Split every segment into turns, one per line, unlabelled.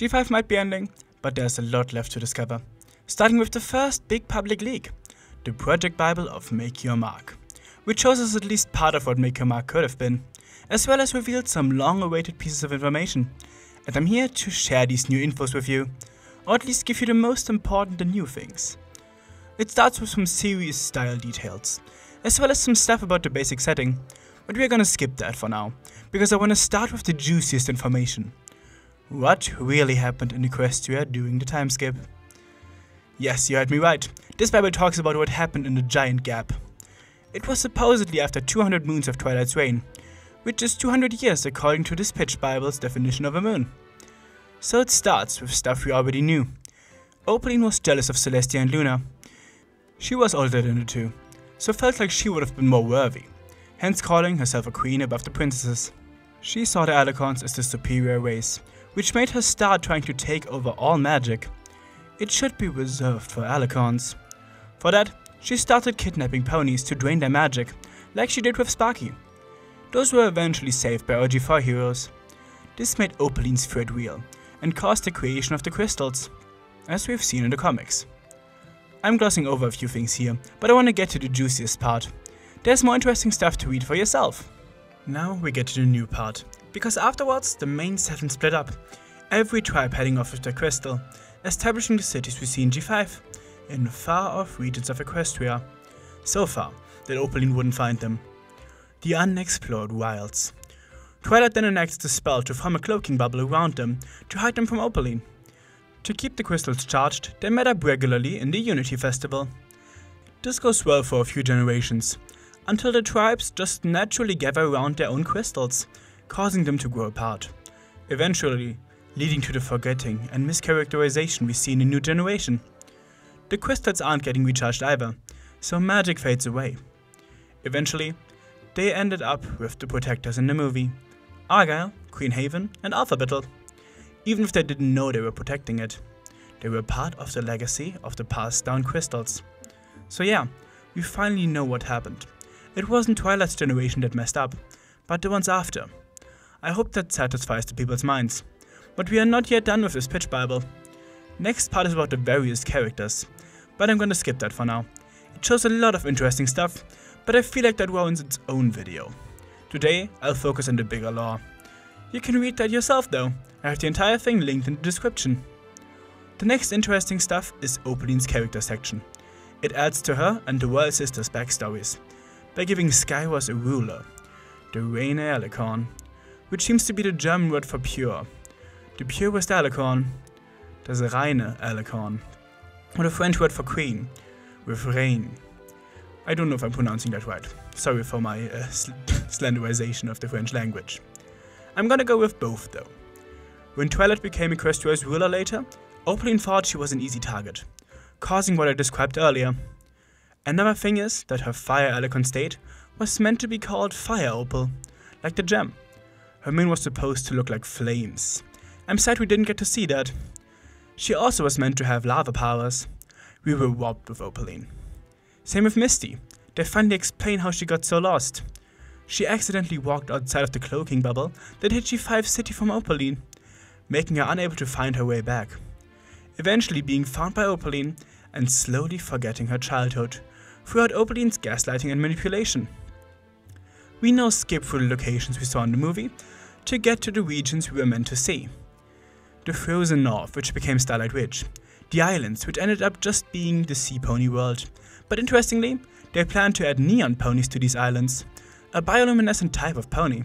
G5 might be ending, but there's a lot left to discover. Starting with the first big public leak, the Project Bible of Make Your Mark, which shows us at least part of what Make Your Mark could have been, as well as revealed some long-awaited pieces of information. And I'm here to share these new infos with you, or at least give you the most important and new things. It starts with some series style details, as well as some stuff about the basic setting, but we're gonna skip that for now, because I wanna start with the juiciest information. What really happened in Equestria during the time skip? Yes, you heard me right. This Bible talks about what happened in the Giant Gap. It was supposedly after 200 moons of Twilight's reign, which is 200 years according to this Pitch Bible's definition of a moon. So it starts with stuff we already knew. Opaline was jealous of Celestia and Luna. She was older than the two, so felt like she would have been more worthy, hence calling herself a queen above the princesses. She saw the Alicorns as the superior race, which made her start trying to take over all magic. It should be reserved for Alicorns. For that, she started kidnapping ponies to drain their magic, like she did with Sparky. Those were eventually saved by OG4 heroes. This made Opaline's threat real, and caused the creation of the crystals, as we've seen in the comics. I'm glossing over a few things here, but I want to get to the juiciest part. There's more interesting stuff to read for yourself. Now we get to the new part, because afterwards the main 7 split up, every tribe heading off with their crystal, establishing the cities we see in G5, in far-off regions of Equestria, so far that Opaline wouldn't find them. The unexplored wilds. Twilight then enacts the spell to form a cloaking bubble around them to hide them from Opaline. To keep the crystals charged, they met up regularly in the Unity Festival. This goes well for a few generations, until the tribes just naturally gather around their own crystals, causing them to grow apart, eventually leading to the forgetting and mischaracterization we see in the new generation. The crystals aren't getting recharged either, so magic fades away. Eventually, they ended up with the protectors in the movie, Argyle, Queen Haven, and Alpha Battle. Even if they didn't know they were protecting it, they were part of the legacy of the passed down crystals. So yeah, we finally know what happened. It wasn't Twilight's generation that messed up, but the ones after. I hope that satisfies the people's minds. But we are not yet done with this Pitch Bible. Next part is about the various characters, but I'm gonna skip that for now. It shows a lot of interesting stuff, but I feel like that warrants its own video. Today, I'll focus on the bigger lore. You can read that yourself though, I have the entire thing linked in the description. The next interesting stuff is Opaline's character section. It adds to her and the Royal Sisters' backstories, by giving Skywars a ruler, the Reine Alicorn, which seems to be the German word for pure. The purest Alicorn, das reine Alicorn, or the French word for queen, with reine. I don't know if I'm pronouncing that right, sorry for my slenderization of the French language. I'm gonna go with both though. When Twilight became Equestria's ruler later, Opaline thought she was an easy target, causing what I described earlier. Another thing is that her Fire Alicorn state was meant to be called Fire Opal, like the gem. Her mane was supposed to look like flames. I'm sad we didn't get to see that. She also was meant to have lava powers. We were robbed with Opaline. Same with Misty. They finally explain how she got so lost. She accidentally walked outside of the cloaking bubble that hid G5 City from Opaline, making her unable to find her way back. Eventually being found by Opaline and slowly forgetting her childhood throughout Opaline's gaslighting and manipulation. We now skip through the locations we saw in the movie to get to the regions we were meant to see. The frozen north, which became Starlight Ridge, the islands, which ended up just being the sea pony world, but interestingly, they plan to add neon ponies to these islands, a bioluminescent type of pony.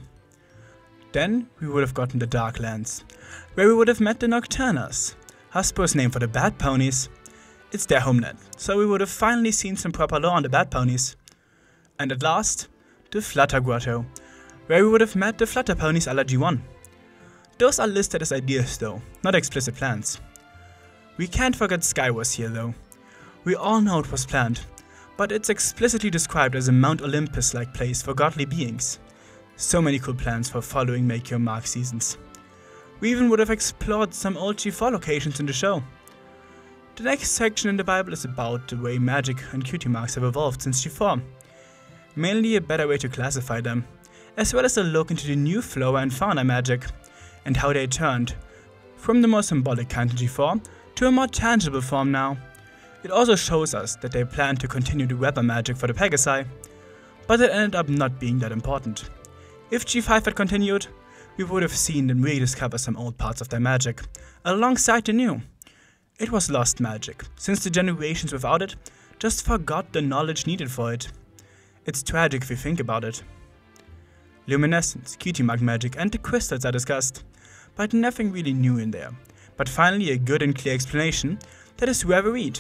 Then we would have gotten the Darklands, where we would have met the Nocturnas, Hasbro's name for the bad ponies. It's their homeland, so we would have finally seen some proper lore on the bad ponies. And at last, the Flutter Grotto, where we would have met the Flutter ponies a la G1. Those are listed as ideas though, not explicit plans. We can't forget Skywars here though. We all know it was planned, but it's explicitly described as a Mount Olympus-like place for godly beings. So many cool plans for following Make Your Mark seasons. We even would have explored some old G4 locations in the show. The next section in the Bible is about the way magic and cutie marks have evolved since G4. Mainly a better way to classify them, as well as a look into the new flora and fauna magic, and how they turned from the more symbolic kind in G4 to a more tangible form now. It also shows us that they plan to continue the weapon magic for the Pegasi, but it ended up not being that important. If G5 had continued, we would have seen them rediscover some old parts of their magic, alongside the new. It was lost magic, since the generations without it just forgot the knowledge needed for it. It's tragic if you think about it. Luminescence, cutie mark magic and the crystals are discussed, but nothing really new in there, but finally a good and clear explanation that is worth a read.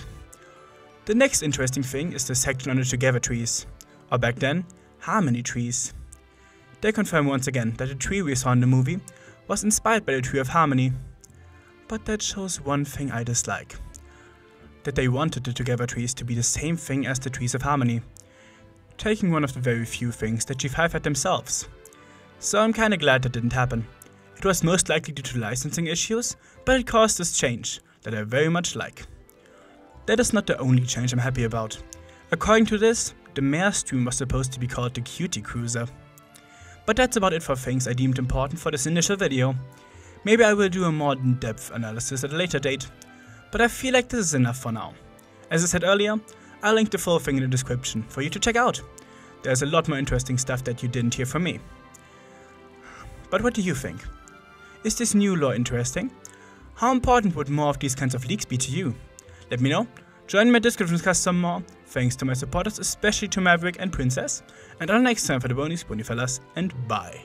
The next interesting thing is the section on the Together trees, or back then, Harmony trees. They confirm once again that the tree we saw in the movie was inspired by the Tree of Harmony. But that shows one thing I dislike. That they wanted the Together trees to be the same thing as the Trees of Harmony, taking one of the very few things that G5 had themselves. So I'm kinda glad that didn't happen. It was most likely due to licensing issues, but it caused this change that I very much like. That is not the only change I'm happy about. According to this, the Mare stream was supposed to be called the Cutie Cruiser. But that's about it for things I deemed important for this initial video. Maybe I will do a more in-depth analysis at a later date, but I feel like this is enough for now. As I said earlier, I'll link the full thing in the description for you to check out. There's a lot more interesting stuff that you didn't hear from me. But what do you think? Is this new lore interesting? How important would more of these kinds of leaks be to you? Let me know. Join my Discord to discuss some more. Thanks to my supporters, especially to Maverick and Princess. And until next time for the Bony Spoony fellas, and bye.